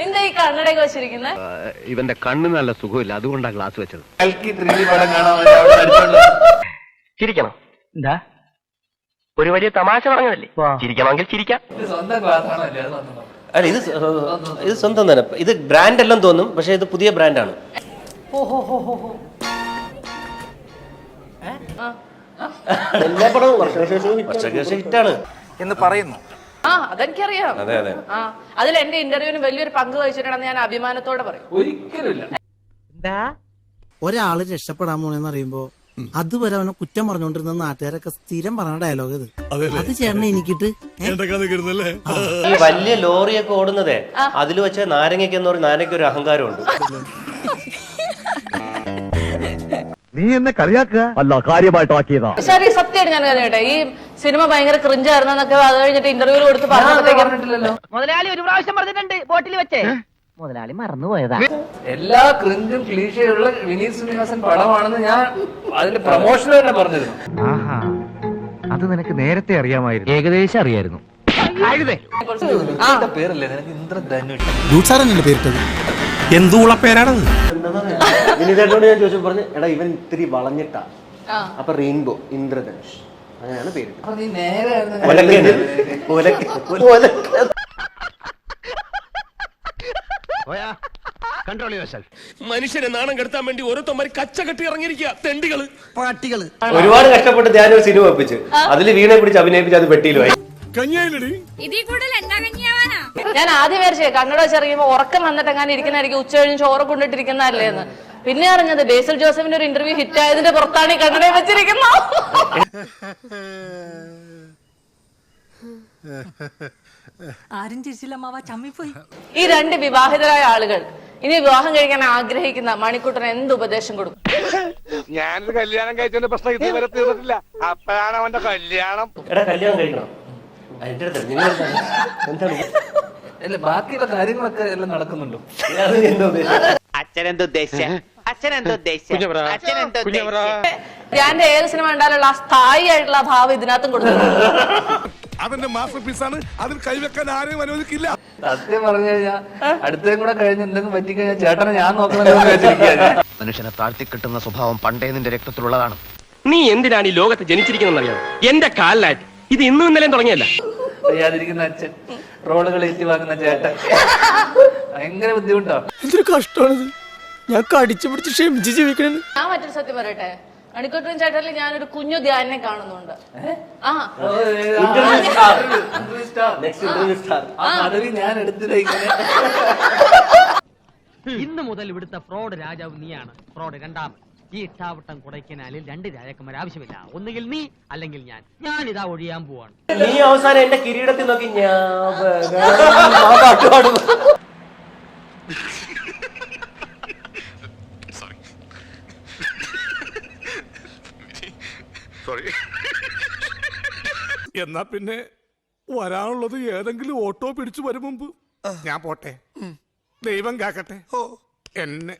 എന്താ ഈ കണ്ണടയൊക്കെ വെച്ചിരിക്കുന്നത്? ഇവന്റെ കണ്ണിന് നല്ല സുഖമില്ല, അതുകൊണ്ടാണ് ഗ്ലാസ് വെച്ചത്. ചിരിക്കണം. എന്താ ഒരു വലിയ തമാശ പറഞ്ഞതല്ലേ, ചിരിക്കണമെങ്കിൽ ചിരിക്കാം. അല്ല, ഇത് സ്വന്തം തന്നെ. ഇത് ബ്രാൻഡ് എല്ലാം തോന്നും, പക്ഷെ ഇത് പുതിയ ബ്രാൻഡാണ്. എല്ലാ പടവും വർഷശേഷം ഹിറ്റാണ് എന്ന് പറയുന്നു. അതെനിക്കറിയാം. അതെ അതെ. അതിൽ എന്റെ ഇന്റർവ്യൂവിന് വലിയൊരു പങ്ക് വഹിച്ചിട്ടുണ്ടെന്ന് ഞാൻ അഭിമാനത്തോടെ പറയും. ഒരിക്കലുമില്ല. ഒരാള് രക്ഷപ്പെടാൻ പോണെന്ന് അറിയുമ്പോ അതുവരെ അവനെ കുറ്റം പറഞ്ഞോണ്ടിരുന്ന നാട്ടുകാരൊക്കെ സ്ഥിരം പറഞ്ഞ ഡയലോഗ് ഇത്. അത് ചേർന്ന് എനിക്കിട്ട് ഈ വലിയ ലോറിയൊക്കെ ഓടുന്നതേ അതിൽ വെച്ച നാരങ്ങയ്ക്ക് എന്ന് പറഞ്ഞ നാരങ്ങയ്ക്ക് ഒരു അഹങ്കാരമുണ്ട്. നീ എന്നെ കളിയാക്കുക അല്ല, കാര്യമായിട്ടാക്കിയതാ. ശരി, സത്യമായിട്ട് ഞാൻ കേട്ടെ, ഈ സിനിമ ഭയങ്കര ക്രിഞ്ചായിരുന്നൊക്കെ അത് കഴിഞ്ഞിട്ട് ഇന്റർവ്യൂവിൽ കൊടുത്ത് പറഞ്ഞിട്ടില്ലല്ലോ. മുതലാളി ഒരു പ്രാവശ്യം പറഞ്ഞിട്ടുണ്ട് ബോട്ടിൽ വെച്ചേ, മുതലാളി മറന്നുപോയതാ. എല്ലാ ക്രിഞ്ചും ക്ലീഷയുള്ള വിനീത് ശ്രീനിവാസൻ പടമാണെന്ന് ഞാൻ അതിന്റെ പ്രൊമോഷൻ തന്നെ പറഞ്ഞിരുന്നു. അത് നിനക്ക് നേരത്തെ അറിയാമായിരുന്നു. ഏകദേശം അറിയായിരുന്നു. പേരല്ലേ നിനക്ക് ഇന്ദ്രധനുഷ്? ദൂസാറല്ലേ പേരിട്ടത്? എന്തുള്ള പേരാണത്? വിനീതേട്ടനോട് ഞാൻ ചോദിച്ചു പറഞ്ഞു, എടാ ഇവൻ ഇത്തിരി വളഞ്ഞിട്ടാ, അപ്പൊ റെയിൻബോ ഇന്ദ്രധനുഷ് അങ്ങനെയാണ് പേര്. നീ നേരെ മനുഷ്യനെ നാണം കെടുത്താൻ വേണ്ടി ഓരോരുത്തന്മാര് കച്ച കെട്ടി ഇറങ്ങിയിരിക്കുക തെണ്ടികള്, പാട്ടികള്. ഒരുപാട് കഷ്ടപ്പെട്ട് ഞാനൊരു സിനിമ ഒപ്പിച്ച് അതിൽ വീണെ പിടിച്ച് അഭിനയിപ്പിച്ച് അത് പെട്ടിയിലുമായി. ഞാൻ ആദ്യം വിചാരിച്ചേ കണ്ണട വെച്ചിറങ്ങിയപ്പോ ഉറക്കം വന്നിട്ട് എങ്ങനെ ഇരിക്കുന്നതായിരിക്കും, ഉച്ച കഴിഞ്ഞ് ചോറ് കൊണ്ടിട്ടിരിക്കുന്നതല്ലേ എന്ന്. പിന്നെ അറിഞ്ഞത് ബേസിൽ ജോസഫിന്റെ ഒരു ഇന്റർവ്യൂ ഹിറ്റ് ആയതിന്റെ പുറത്താണ് ഈ കണ്ണട വെച്ചിരിക്കുന്നത്. ആരും ചിരിച്ചില്ല മാവ, ചമ്മിപ്പോയി. ഈ രണ്ട് വിവാഹിതരായ ആളുകൾ ഇനി വിവാഹം കഴിക്കാൻ ആഗ്രഹിക്കുന്ന മണിക്കൂട്ടന് എന്ത് ഉപദേശം കൊടുക്കും? ഞാനൊരു കല്യാണം കഴിച്ചതിന്റെ പ്രശ്നം ഇതുവരെ തീർന്നിട്ടില്ല. അപ്പോഴാണ് അവന്റെ കല്യാണം. എടാ കല്യാണം കഴിക്കണം. എന്താണ് അല്ല, ബാക്കിയുള്ള കാര്യങ്ങളൊക്കെ എല്ലാം നടക്കുന്നുണ്ടോ? ഞാൻ ഏത് സിനിമ കണ്ടാലുള്ള ആ സ്ഥായി ആയിട്ടുള്ള ഭാവം ഇതിനകത്തും കൊടുക്കും. അതിന്റെ മാസ്റ്റർ പീസാണ്, അതിൽ കൈവെക്കാൻ ആരെയും അനുവദിക്കില്ല. സത്യം പറഞ്ഞു കഴിഞ്ഞാൽ അടുത്തേം കൂടെ കഴിഞ്ഞ് എന്തെങ്കിലും പറ്റിക്കഴിഞ്ഞാൽ ചേട്ടനെ ഞാൻ നോക്കണമെന്ന്. മനുഷ്യനെ താഴ്ത്തി കിട്ടുന്ന സ്വഭാവം പണ്ടേ നിന്റെ രക്തത്തിലുള്ളതാണ്. നീ എന്തിനാണ് ഈ ലോകത്ത് ജനിച്ചിരിക്കുന്നത് അറിയാം? എന്റെ കാലിലായിട്ട് ഇത് ഇന്നും ഇന്നലെയും തുടങ്ങിയല്ല. ചെയ്യാതിരിക്കുന്ന അച്ഛൻ, റോളുകൾ ഏറ്റുവാങ്ങുന്ന ചേട്ടൻ, ഭയങ്കര ബുദ്ധിമുട്ടാ. എന്തൊരു കഷ്ടമാണിത്. ഞാൻ കടിച്ചു പിടിച്ച് ക്ഷമിച്ച് ജീവിക്കണേ. ഞാൻ മറ്റൊരു സത്യം പറയട്ടെ, മണിക്കൂട്ടൻ ചേട്ടനിൽ ഞാനൊരു കുഞ്ഞു ധ്യാനെ കാണുന്നുണ്ട്. ഞാൻ എടുത്തിരിക്കുന്നത് ഇന്ന് മുതൽ ഇവിടുത്തെ ഫ്രോഡ് രാജാവ് നീയാണ്. ഫ്രോഡ് രണ്ടാമൻ. ഈ ഇട്ടാവട്ടം കൊടൈക്കനാലിൽ രണ്ട് രാജാക്കന്മാർ ആവശ്യമില്ല. ഒന്നുകിൽ നീ അല്ലെങ്കിൽ ഞാൻ ഇതാ ഒഴിയാൻ പോവാണ്. നീ അവസാനം എന്റെ കിരീടത്തിൽ നോക്കി ഞാൻ പാട്ട് പാടും. എന്നാ പിന്നെ വരാനുള്ളത് ഏതെങ്കിലും ഓട്ടോ പിടിച്ചു വരും മുമ്പ് ഞാൻ പോട്ടെ. ദൈവം കാക്കട്ടെ എന്നെ.